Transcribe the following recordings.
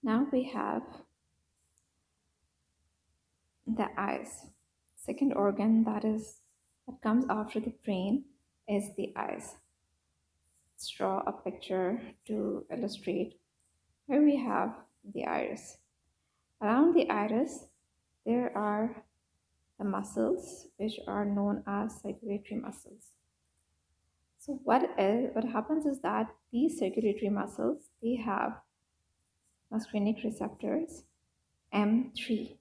Now we have the eyes. Second organ that comes after the brain is the eyes. Let's draw a picture to illustrate. Here we have the iris. Around the iris, there are the muscles which are known as circulatory muscles. So what happens is that these circulatory muscles, they have muscarinic receptors M3.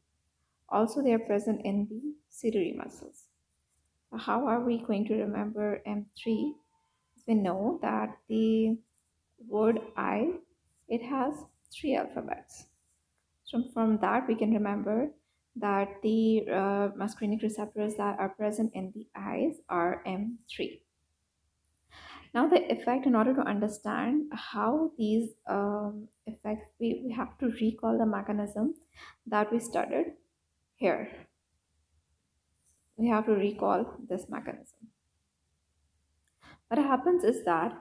Also, they are present in the ciliary muscles. How are we going to remember M3? We know that the word I, it has 3 alphabets. So from that, we can remember that the muscarinic receptors that are present in the eyes are M3. Now the effect, in order to understand how these effects, we have to recall the mechanism that we studied here. We have to recall this mechanism. What happens is that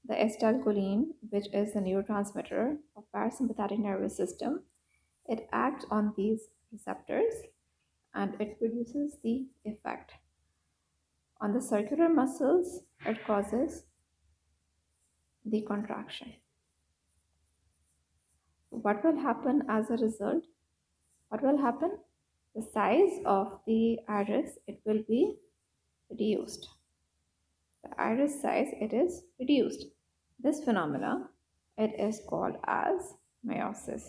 the acetylcholine, which is the neurotransmitter of parasympathetic nervous system, it acts on these receptors and it produces the effect. On the circular muscles, it causes the contraction. What will happen as a result? What will happen? The size of the iris, it will be reduced. The iris size, it is reduced. This phenomena, it is called as meiosis.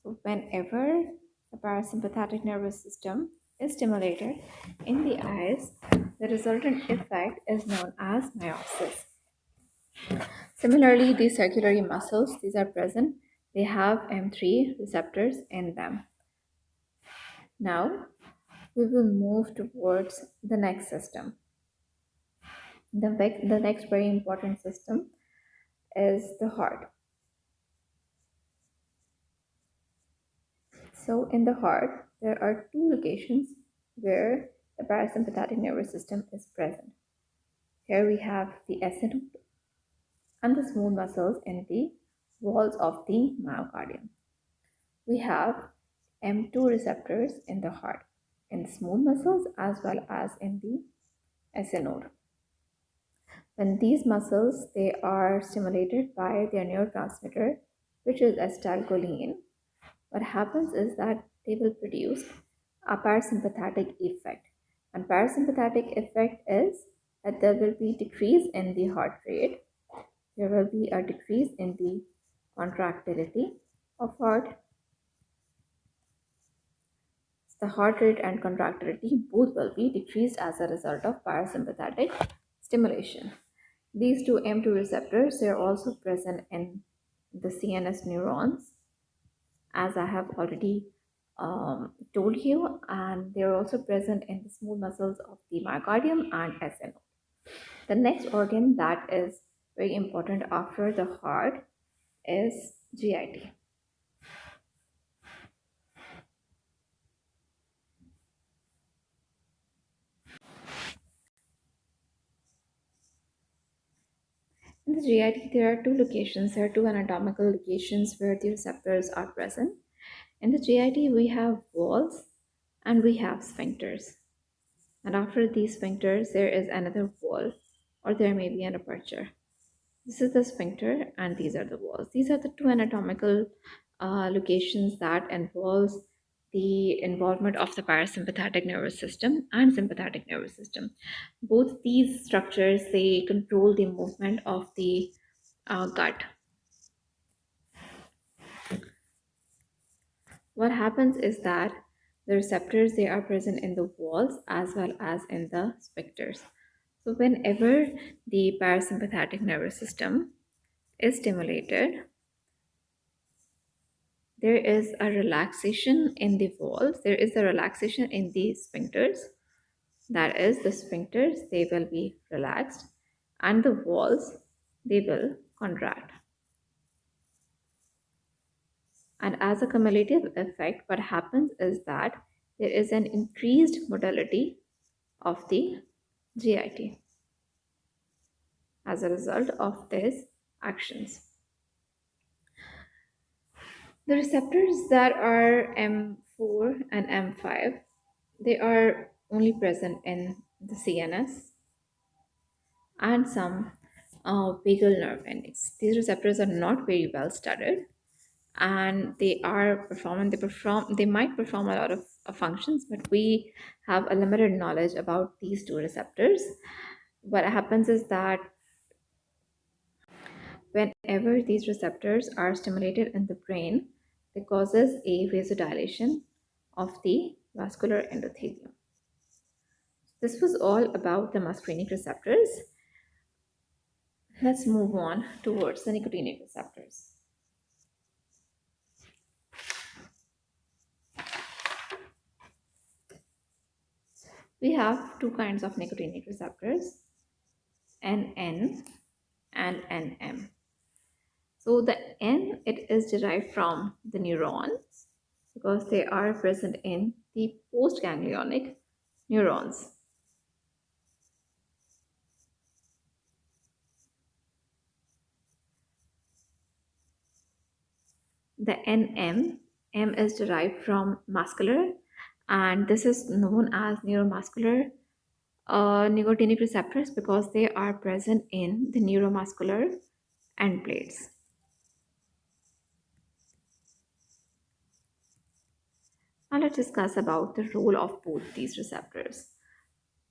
So whenever the parasympathetic nervous system is stimulated in the eyes, the resultant effect is known as meiosis. Similarly, these circulatory muscles, these are present, they have M3 receptors in them. Now, we will move towards the next system. The next very important system is the heart. So in the heart, there are 2 locations where the parasympathetic nervous system is present. Here we have the SN node and the smooth muscles in the walls of the myocardium. We have M2 receptors in the heart, in the smooth muscles as well as in the SN node. When these muscles, they are stimulated by their neurotransmitter, which is acetylcholine, what happens is that they will produce a parasympathetic effect. And parasympathetic effect is that there will be decrease in the heart rate, there will be a decrease in the contractility of heart. The heart rate and contractility both will be decreased as a result of parasympathetic stimulation. These two M2 receptors, they are also present in the CNS neurons, as I have already told you, and they are also present in the smooth muscles of the myocardium and SN node. The next organ that is very important after the heart is GIT. In the GIT, there are 2 locations. There are 2 anatomical locations where the receptors are present. In the GIT, we have walls and we have sphincters. And after these sphincters, there is another wall, or there may be an aperture. This is the sphincter and these are the walls. These are the 2 anatomical locations that involves the involvement of the parasympathetic nervous system and sympathetic nervous system. Both these structures, they control the movement of the gut. What happens is that the receptors, they are present in the walls as well as in the sphincters. So whenever the parasympathetic nervous system is stimulated, there is a relaxation in the walls, there is a relaxation in the sphincters. That is, the sphincters, they will be relaxed and the walls, they will contract. And as a cumulative effect, what happens is that there is an increased motility of the GIT as a result of these actions. The receptors that are M4 and M5, they are only present in the CNS and some vagal nerve endings. These receptors are not very well studied, and they might perform a lot of functions, but we have a limited knowledge about these two receptors. What happens is that whenever these receptors are stimulated in the brain, it causes a vasodilation of the vascular endothelium. This was all about the muscarinic receptors. Let's move on towards the nicotinic receptors. We have two kinds of nicotinic receptors, NN and NM. So the N, it is derived from the neurons because they are present in the postganglionic neurons. The NM, M is derived from muscular, and this is known as neuromuscular nicotinic receptors because they are present in the neuromuscular end plates. Now let's discuss about the role of both these receptors.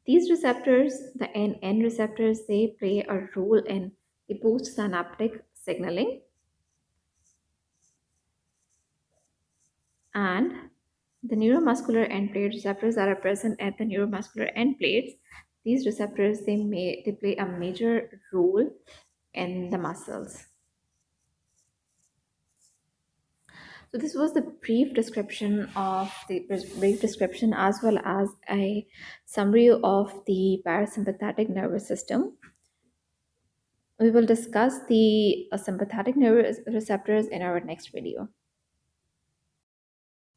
These receptors, the NN receptors, they play a role in the postsynaptic signaling, and the neuromuscular end plate receptors that are present at the neuromuscular end plates. These receptors they play a major role in the muscles. So this was the brief description as well as a summary of the parasympathetic nervous system. We will discuss the sympathetic nervous receptors in our next video.